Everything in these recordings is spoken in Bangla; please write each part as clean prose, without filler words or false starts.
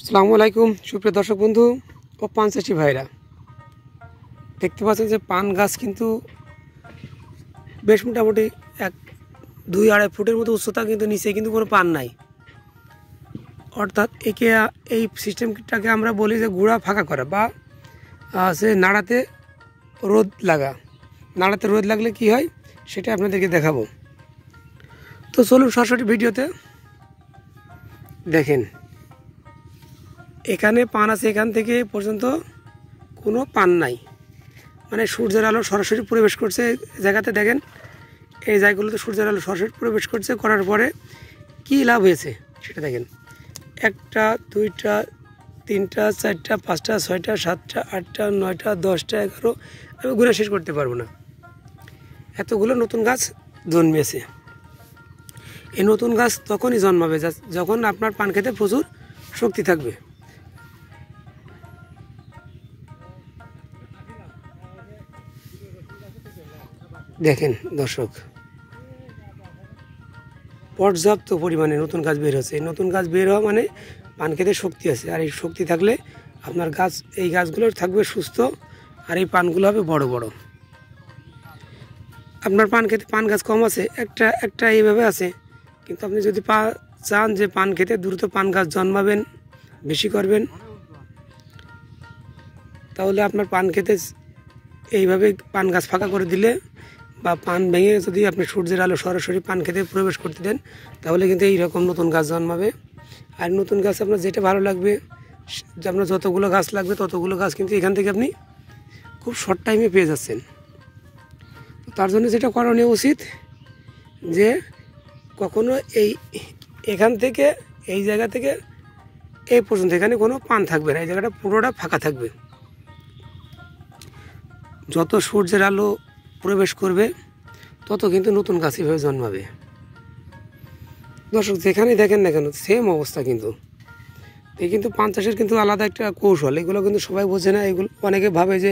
আসসালামু আলাইকুম সুপ্রিয় দর্শক বন্ধু ও পান চাষি ভাইরা, দেখতে পাচ্ছেন যে পান গাছ কিন্তু বেশ মোটামুটি 1-2-2.5 ফুটের মতো উচ্চতা, কিন্তু নিচে কিন্তু কোনো পান নাই। অর্থাৎ এই সিস্টেমটাকে আমরা বলি যে গুঁড়া ফাঁকা করা বা সে নাড়াতে রোদ লাগা। নাড়াতে রোদ লাগলে কি হয় সেটা আপনাদেরকে দেখাবো। তো চলুন সরাসরি ভিডিওতে দেখেন। এখানে পান আছে, এখান থেকে পর্যন্ত কোনো পান নাই, মানে সূর্যের আলো সরাসরি প্রবেশ করছে জায়গাতে। দেখেন এই জায়গাগুলোতে সূর্যের আলো সরাসরি প্রবেশ করছে, করার পরে কি লাভ হয়েছে সেটা দেখেন। 1টা 2টা 3টা 4টা 5টা 6টা 7টা 8টা 9টা 10টা 11, আমি গুণা শেষ করতে পারবো না, এতগুলো নতুন গাছ জন্মেছে। এই নতুন গাছ তখনই জন্মাবে যখন আপনার পান খেতে প্রচুর শক্তি থাকবে। দেখেন দর্শক, পর্যাপ্ত পরিমাণে নতুন গাছ বের হচ্ছে। এই নতুন গাছ বের হওয়া মানে পান খেতে শক্তি আছে, আর এই শক্তি থাকলে আপনার গাছ, এই গাছগুলো থাকবে সুস্থ, আর এই পানগুলো হবে বড় বড়। আপনার পান খেতে পান গাছ কম আছে, একটা এইভাবে আছে, কিন্তু আপনি যদি চান যে পান খেতে দ্রুত পান গাছ জন্মাবেন, বেশি করবেন, তাহলে আপনার পান খেতে এইভাবে পান গাছ ফাঁকা করে দিলে বা পান ভেঙে যদি আপনি সূর্যের আলো সরাসরি পান খেতে প্রবেশ করতে দেন, তাহলে কিন্তু এইরকম নতুন গাছ জন্মাবে। আর নতুন গাছ আপনার যেটা ভালো লাগবে, আপনার যতগুলো গাছ লাগবে ততগুলো গাছ কিন্তু এখান থেকে আপনি খুব শর্ট টাইমে পেয়ে যাচ্ছেন। তার জন্য যেটা করণীয় উচিত যে কখনো এখান থেকে এই জায়গা থেকে এই পর্যন্ত এখানে কোনো পান থাকবে না, এই জায়গাটা পুরোটা ফাঁকা থাকবে। যত সূর্যের আলো প্রবেশ করবে তত কিন্তু নতুন গাছ এভাবে জন্মাবে। দর্শক যেখানেই দেখেন না কেন সেম অবস্থা কিন্তু। এই কিন্তু পান চাষের কিন্তু আলাদা একটা কৌশল, এগুলো কিন্তু সবাই বোঝে না। এগুলো অনেকে ভাবে যে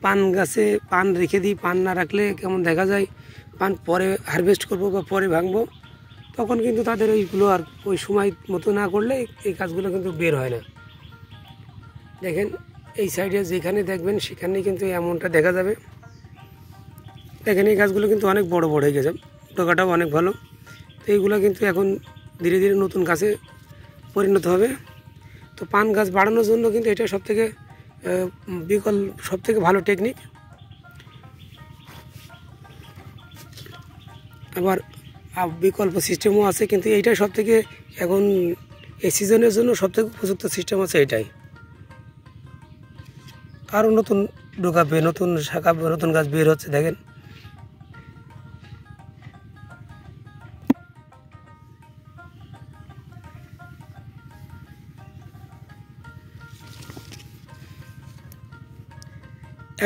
পান গাছে পান রেখে দিই, পান না রাখলে কেমন দেখা যায়, পান পরে হারভেস্ট করবো বা পরে ভাঙবো, তখন কিন্তু তাদের ওইগুলো আর ওই সময় মতো না করলে এই গাছগুলো কিন্তু বের হয় না। দেখেন এই সাইডে যেখানে দেখবেন সেখানেই কিন্তু এমনটা দেখা যাবে। দেখেন এই গাছগুলো কিন্তু অনেক বড় বড় হয়ে গেছে, ডগাটাও অনেক ভালো। তো এইগুলো কিন্তু এখন ধীরে ধীরে নতুন গাছে পরিণত হবে। তো পান গাছ বাড়ানোর জন্য কিন্তু এটা সবথেকে সবথেকে ভালো টেকনিক। আবার বিকল্প সিস্টেমও আছে, কিন্তু এইটাই সবথেকে এখন এই সিজনের জন্য সবথেকে উপযুক্ত সিস্টেম আছে এইটাই। আরও নতুন ঢোকাবে, নতুন শাখা, নতুন গাছ বের হচ্ছে। দেখেন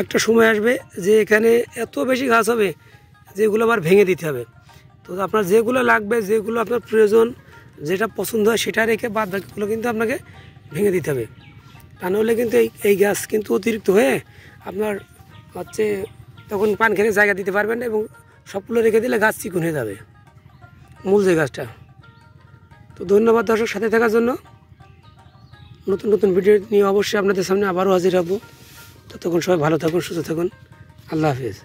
একটা সময় আসবে যে এখানে এত বেশি গাছ হবে যেগুলো আবার ভেঙে দিতে হবে। তো আপনার যেগুলো লাগবে, যেগুলো আপনার প্রয়োজন, যেটা পছন্দ হয় সেটা রেখে বাদ বাকিগুলো কিন্তু আপনাকে ভেঙে দিতে হবে। তা নাহলে কিন্তু এই গাছ কিন্তু অতিরিক্ত হয়ে আপনার হচ্ছে তখন পান খেতে জায়গা দিতে পারবেন না, এবং সবগুলো রেখে দিলে গাছ চিকন হয়ে যাবে, মূল যে গাছটা। তো ধন্যবাদ দর্শক সাথে থাকার জন্য। নতুন নতুন ভিডিও নিয়ে অবশ্যই আপনাদের সামনে আবারও হাজির হব। ততক্ষণ সবাই ভালো থাকুন, সুস্থ থাকুন। আল্লাহ হাফিজ।